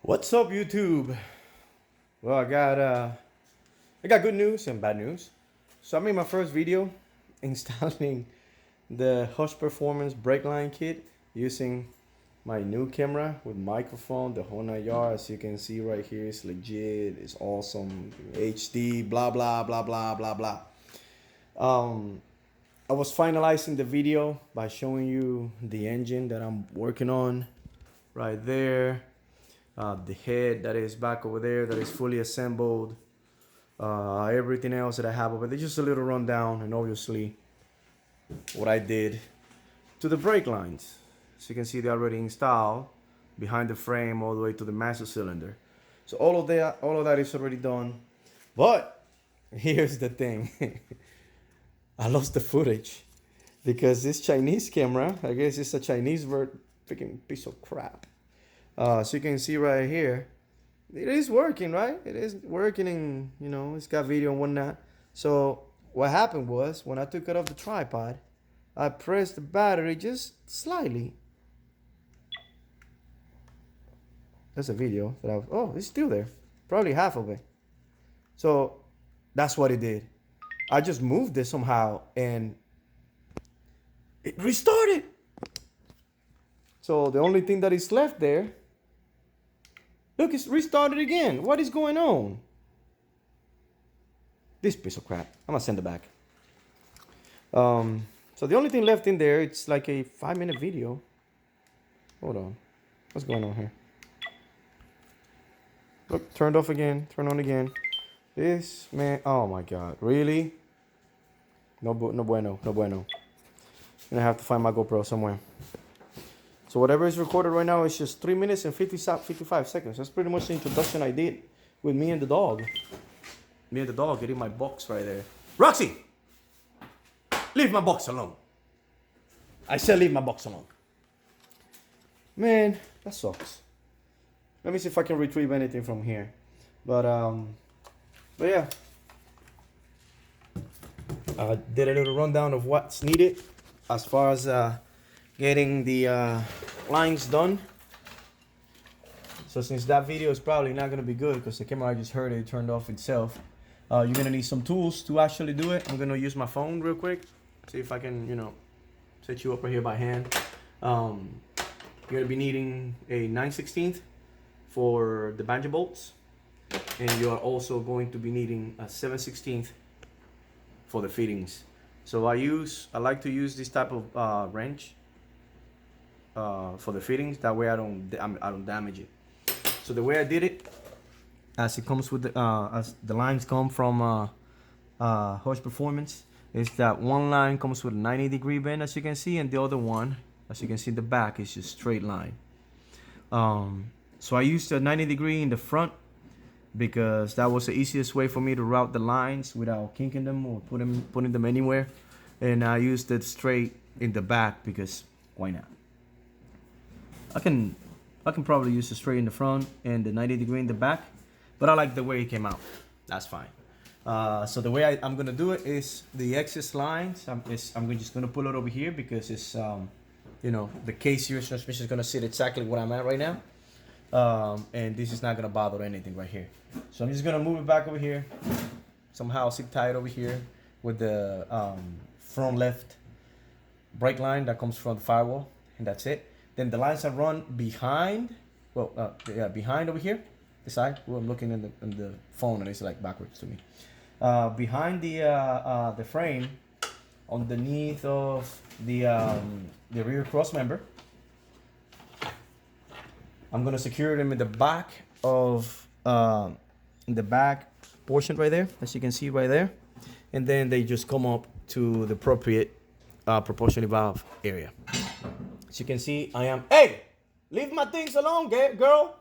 What's up, YouTube? Well, I got good news and bad news. So I made my first video installing the Hush Performance brake line kit using my new camera with microphone, the whole 9 yards. As you can see right here, it's legit, it's awesome, HD, blah blah blah blah blah blah. I was finalizing the video by showing you the engine that I'm working on right there. The head that is back over there that is fully assembled, everything else that I have over there, just a little rundown, and obviously what I did to the brake lines. So you can see they're already installed behind the frame all the way to the master cylinder. So all of that is already done. But here's the thing. I lost the footage because this Chinese camera, I guess it's a Chinese freaking piece of crap. So you can see right here, it is working, right? It is working, and it's got video and whatnot. So what happened was, when I took it off the tripod, I pressed the battery just slightly. That's a video that it's still there, probably half of it. So that's what it did. I just moved it somehow and it restarted. So the only thing that is left there, look, it's restarted again. What is going on? This piece of crap. I'm gonna send it back. So the only thing left in there, it's like a 5-minute video. Hold on. What's going on here? Look, turned off again, turned on again. This, man, oh my God, really? No bueno, no bueno. I'm gonna have to find my GoPro somewhere. So whatever is recorded right now is just 3 minutes and 55 seconds. That's pretty much the introduction I did with me and the dog. Me and the dog getting my box right there. Roxy! Leave my box alone. I said leave my box alone. Man, that sucks. Let me see if I can retrieve anything from here. But yeah. I did a little rundown of what's needed as far as getting the lines done. So since that video is probably not gonna be good because the camera, I just heard it turned off itself, you're gonna need some tools to actually do it. I'm gonna use my phone real quick, see if I can set you up right here by hand. You're gonna be needing a 9/16 for the banjo bolts, and you are also going to be needing a 7/16 for the fittings. So I like to use this type of wrench for the fittings. That way I don't damage it. So the way I did it, as it comes with as the lines come from Hush Performance, is that one line comes with a 90-degree bend, as you can see, and the other one, as you can see in the back, is just straight line. So I used a 90-degree in the front because that was the easiest way for me to route the lines without kinking them or putting them anywhere. And I used it straight in the back because why not? I can probably use the straight in the front and the 90-degree in the back, but I like the way it came out. That's fine. So the way I'm gonna do it is the excess lines. I'm just gonna pull it over here because it's the case series transmission is gonna sit exactly where I'm at right now, and this is not gonna bother anything right here. So I'm just gonna move it back over here, somehow zip tie it over here with the front left brake line that comes from the firewall, and that's it. Then the lines are run behind, behind over here, the side. Well, I'm looking in the phone and it's like backwards to me. Behind the frame, underneath of the rear cross member. I'm gonna secure them in the back of in the back portion right there, as you can see right there, and then they just come up to the appropriate proportionally valve area. As you can see, hey, leave my things alone, girl.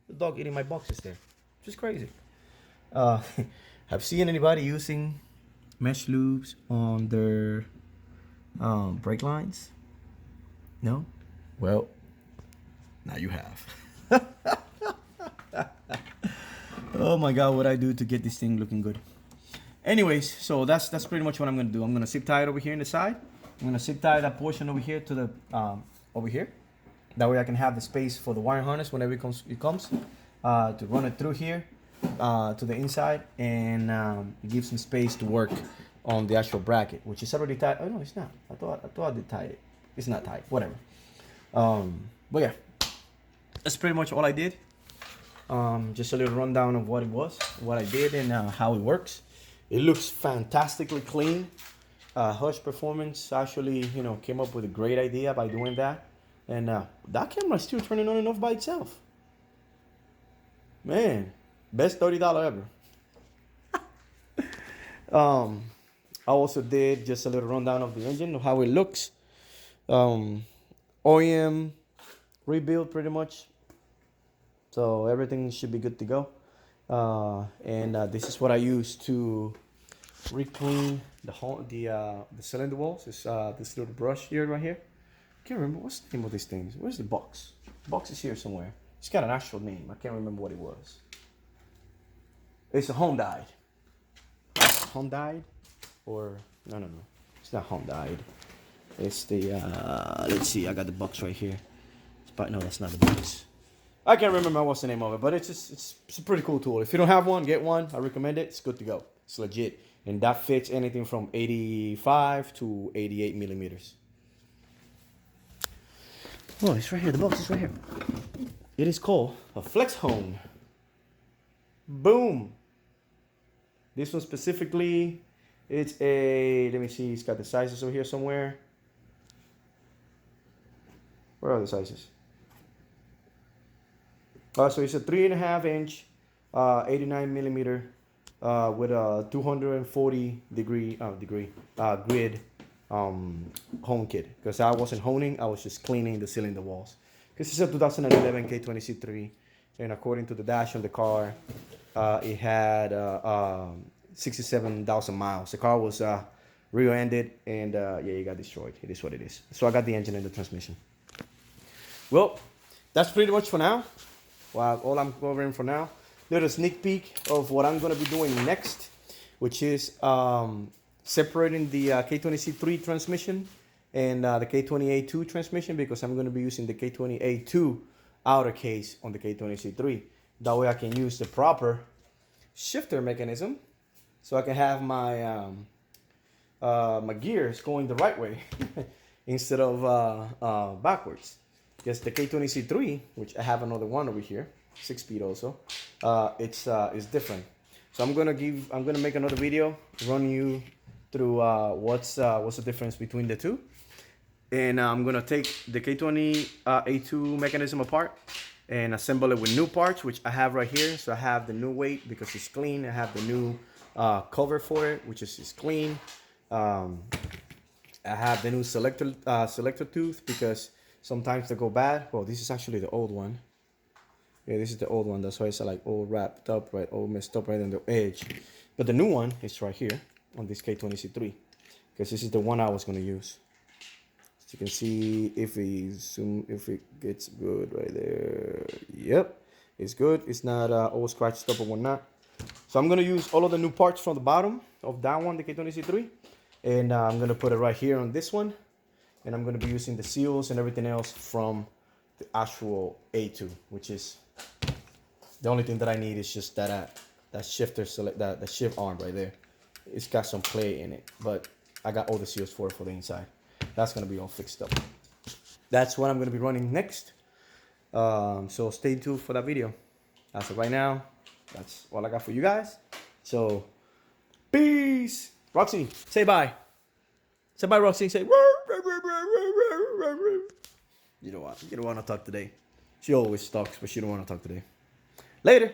The dog eating my boxes there. Just crazy. Have seen anybody using mesh loops on their brake lines? No? Well, now you have. Oh my God, what I do to get this thing looking good. Anyways, so that's pretty much what I'm gonna do. I'm gonna zip tie it over here in the side. I'm gonna zip tie that portion over here to the over here. That way I can have the space for the wire harness whenever it comes. to run it through here to the inside, and it gives some space to work on the actual bracket, which is already tight. Oh no, it's not. I thought I did tie it. It's not tight. Whatever. But yeah, that's pretty much all I did. Just a little rundown of what it was, what I did, and how it works. It looks fantastically clean. Hush Performance actually, came up with a great idea by doing that. And that camera is still turning on and off by itself. Man, best $30 ever. I also did just a little rundown of the engine, of how it looks. OEM rebuild pretty much. So everything should be good to go. And this is what I use to re-clean the cylinder walls. It's this little brush here, right here. I can't remember what's the name of these things. Where's the box? The box is here somewhere. It's got an actual name. I can't remember what it was. It's a Honda. Honda, or no. It's not Honda. It's the let's see. I got the box right here. But no, that's not the box. I can't remember what's the name of it, but it's a pretty cool tool. If you don't have one, get one. I recommend it. It's good to go. It's legit, and that fits anything from 85 to 88 millimeters. Oh, it's right here. The box is right here. It is called a Flex Hone. Boom. This one specifically, it's a, let me see, it's got the sizes over here somewhere. Where are the sizes? So it's a 3.5 inch, 89 millimeter, with a 240 degree grid hone kit. Because I wasn't honing, I was just cleaning the cylinder walls. Because it's a 2011 K20C3, and according to the dash on the car, it had 67,000 miles. The car was rear-ended, and yeah, it got destroyed. It is what it is. So I got the engine and the transmission. Well, that's pretty much for now. Well, all I'm covering for now. Little sneak peek of what I'm going to be doing next, which is separating the K20C3 transmission and the K20A2 transmission, because I'm going to be using the K20A2 outer case on the K20C3. That way I can use the proper shifter mechanism, so I can have my my gears going the right way instead of backwards. Just the K20C3, which I have another one over here, 6-speed also. It's different. So I'm gonna make another video, run you through what's the difference between the two, and I'm gonna take the K20A2 mechanism apart and assemble it with new parts, which I have right here. So I have the new weight because it's clean. I have the new cover for it, which is clean. I have the new selector tooth because sometimes they go bad. Well, this is actually the old one. Yeah, this is the old one. That's why it's like all wrapped up, right? All messed up right on the edge. But the new one is right here on this K20C3, because this is the one I was gonna use. So you can see if it gets good right there. Yep, it's good. It's not all scratched up or whatnot. So I'm gonna use all of the new parts from the bottom of that one, the K20C3, and I'm gonna put it right here on this one. And I'm going to be using the seals and everything else from the actual A2, which is the only thing that I need is just that shifter, that shift arm right there. It's got some play in it, but I got all the seals for the inside. That's going to be all fixed up. That's what I'm going to be running next. So stay tuned for that video. As of right now, that's all I got for you guys. So peace. Roxy, say bye. Say bye, Roxy. Say. You don't want to talk today. She always talks, but she don't want to talk today. Later.